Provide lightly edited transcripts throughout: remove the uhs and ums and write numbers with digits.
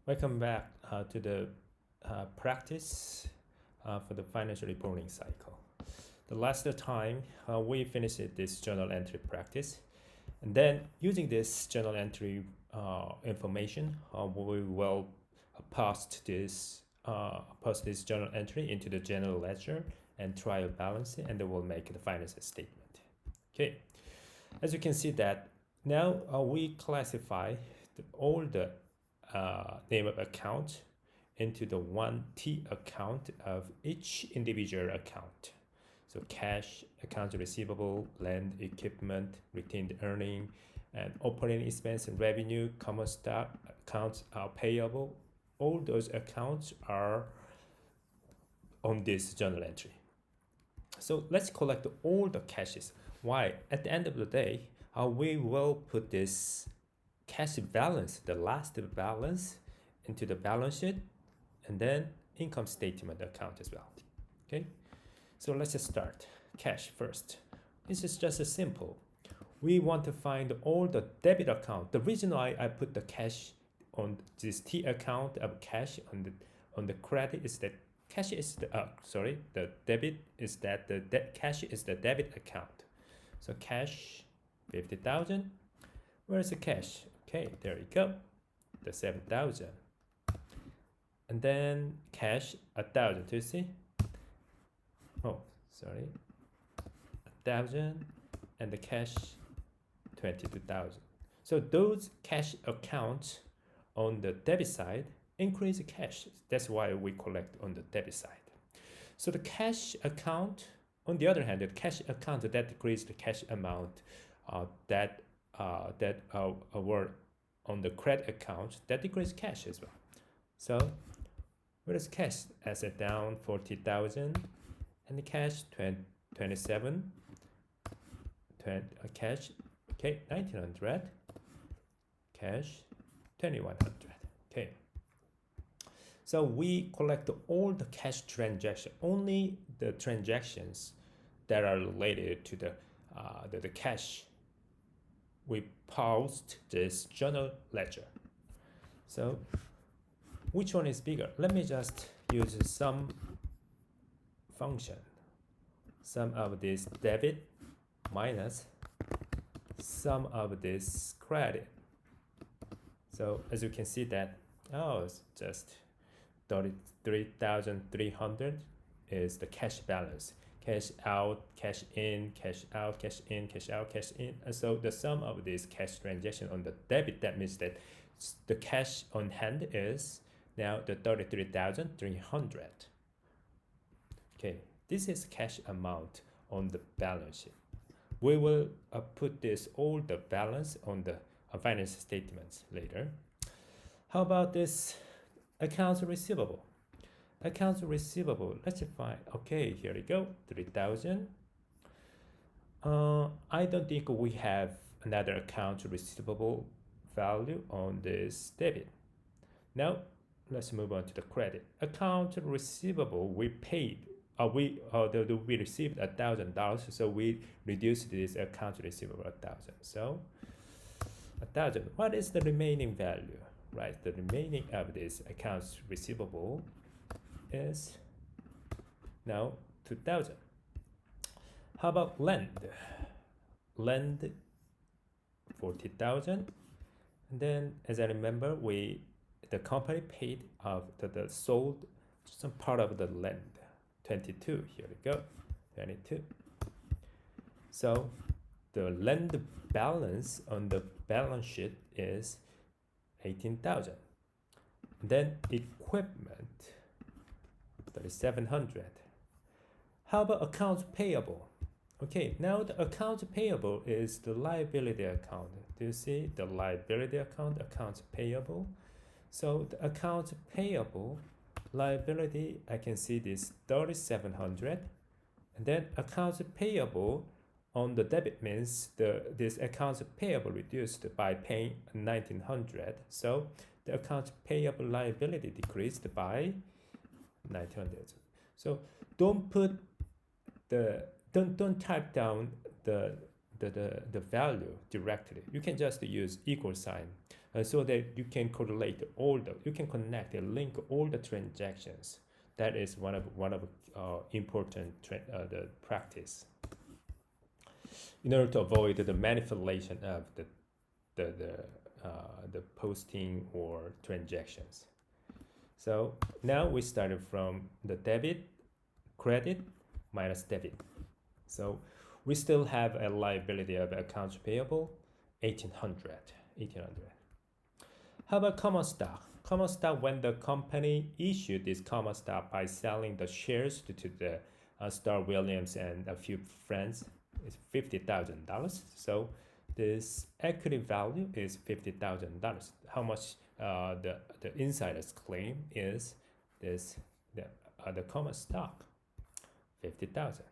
Welcome back to the practice for the financial reporting cycle. The last time we finished this journal entry practice, and then using this journal entry information, we will pass this journal entry into the general ledger and trial balance, and then we'll make the financial statement. Okay, as you can see that now we classify all the name of account into the one T account of each individual account. So cash, accounts receivable, land, equipment, retained earning, and operating expense and revenue, common stock accounts are payable. All those accounts are on this journal entry. So let's collect all the cashes. Why? At the end of the day, we will put this cash balance, the last balance, into the balance sheet and then income statement account as well. Okay, so let's just start. Cash first. This is just as simple. We want to find all the debit account. The reason why I put the cash on this T account of cash on the credit is that cash is the debit is that the cash is the debit account. So cash 50,000. Where's the cash? Okay, there you go, the 7,000. And then cash 1,000. Do you see? Oh, sorry, 1,000, and the cash 22,000. So those cash accounts on the debit side increase cash. That's why we collect on the debit side. So the cash account, on the other hand, the cash account that decrease the cash amount that were on the credit account that decrease cash as well. So where is cash? Asset down 40,000, and the cash 27. Cash, okay, 1,900. Cash 2,100. Okay. So we collect all the cash transaction, only the transactions that are related to the cash. We post this journal ledger. So which one is bigger? Let me just use some function. Sum of this debit minus sum of this credit. So as you can see that, it's just 33,300 is the cash balance. Cash out, cash in, cash out, cash in, cash out, cash in. And so the sum of this cash transaction on the debit, that means that the cash on hand is now the 33,300. Okay, this is cash amount on the balance sheet. We will put this all the balance on the financial statements later. How about this accounts receivable? Accounts receivable, let's find. Okay, here we go, 3,000. I don't think we have another account receivable value on this debit. Now let's move on to the credit. Account receivable, we paid. We received $1,000, so we reduced this account receivable 1,000. So 1,000. What is the remaining value? Right, the remaining of this accounts receivable is now 2,000. How about land? Land 40,000. And then, as I remember, the company paid the sold some part of the land. 22. Here we go. 22. So the land balance on the balance sheet is 18,000. Then equipment 3,700. How about accounts payable? Okay, now the accounts payable is the liability account. Do you see the liability account, accounts payable? So the accounts payable liability, I can see this 3,700, and then accounts payable on the debit means this accounts payable reduced by paying 1,900. So the accounts payable liability decreased by 1,900. So don't type down the the value directly. You can just use equal sign so that you can correlate you can connect and link all the transactions. That is one of important the practice in order to avoid the manipulation of the posting or transactions. So now we started from the debit, credit minus debit. So we still have a liability of accounts payable, 1800. How about common stock? Common stock, when the company issued this common stock by selling the shares to the Star Williams and a few friends, is $50,000. So this equity value is $50,000. How much the insiders claim is this the common stock, 50,000.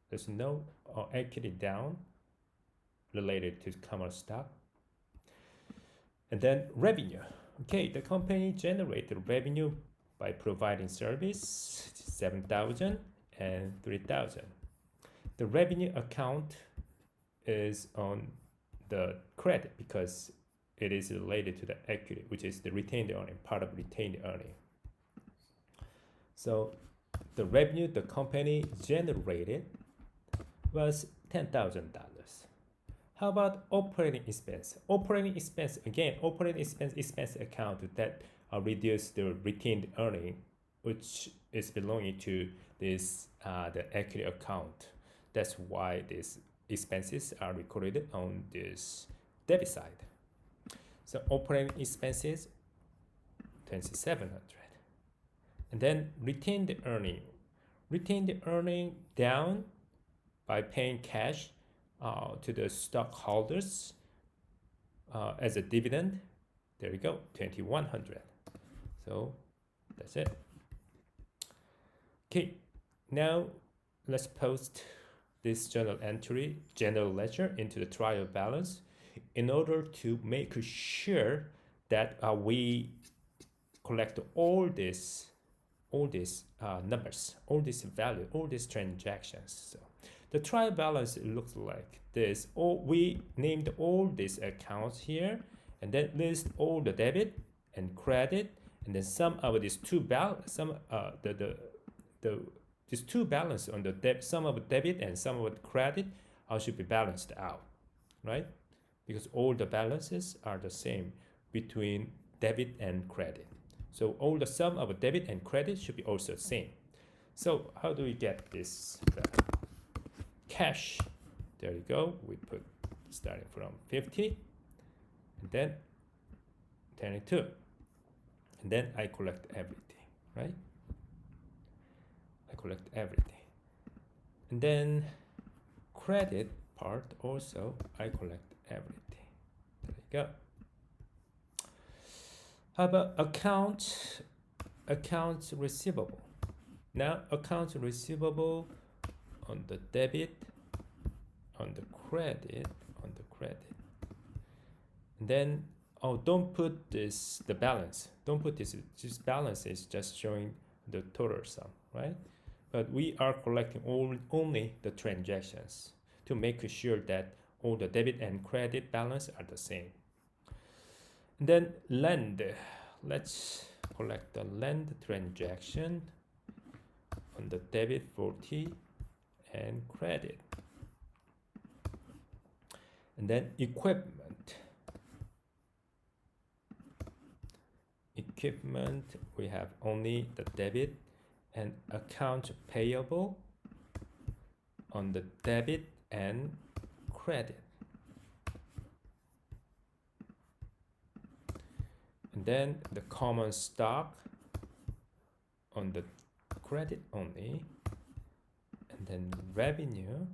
There's no equity down related to common stock. And then revenue. Okay, the company generated revenue by providing service, 7,000 and 3,000. The revenue account is on the credit because it is related to the equity, which is the retained earning, part of retained earning. So the revenue the company generated was $10,000. How about operating expense? Operating expense, again, operating expense account that reduce the retained earning, which is belonging to this the equity account. That's why these expenses are recorded on this debit side. So operating expenses, 2,700. And then retained earning. Retained earning down by paying cash to the stockholders as a dividend. There you go, 2,100. So that's it. Okay, now let's post this journal entry, general ledger, into the trial balance in order to make sure that we collect all these numbers, all this value, all these transactions. So the trial balance looks like this. We named all these accounts here, and then list all the debit and credit, and then some of these two balance, these two balance on the some of the debit and some of the credit should be balanced out, right? Because all the balances are the same between debit and credit. So all the sum of debit and credit should be also the same. So how do we get this cash? There you go. We put starting from 50 and then 22. And then I collect everything, right? I collect everything. And then credit part also, I collect everything. There you go. How about accounts receivable? Now accounts receivable on the debit, on the credit. And then don't put this the balance. Don't put this balance is just showing the total sum, right? But we are collecting only the transactions to make sure that all the debit and credit balance are the same. And then lend. Let's collect the lend transaction on the debit 40 and credit. And then equipment, we have only the debit and account payable on the debit and credit. And then the common stock on the credit only. And then revenue.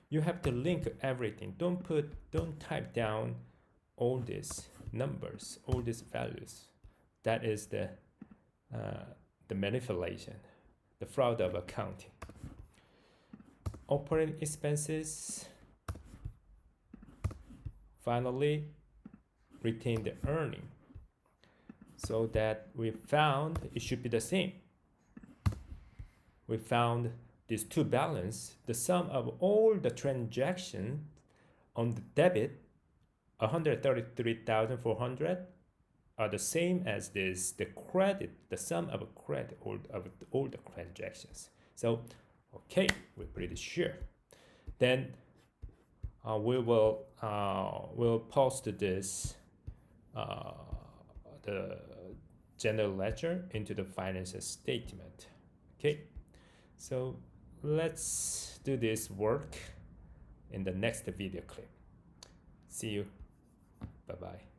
You have to link everything. Don't type down all these numbers, all these values. That is the manipulation, the fraud of accounting. Operating expenses. Finally, retain the earning. So that we found it should be the same. We found these two balance, the sum of all the transactions on the debit, 133,400, are the same as this, the credit, the sum of a credit of all the transactions. So, okay, we're pretty sure. Then we'll post this the general ledger into the financial statement. Okay, so let's do this work in the next video clip. See you. Bye bye.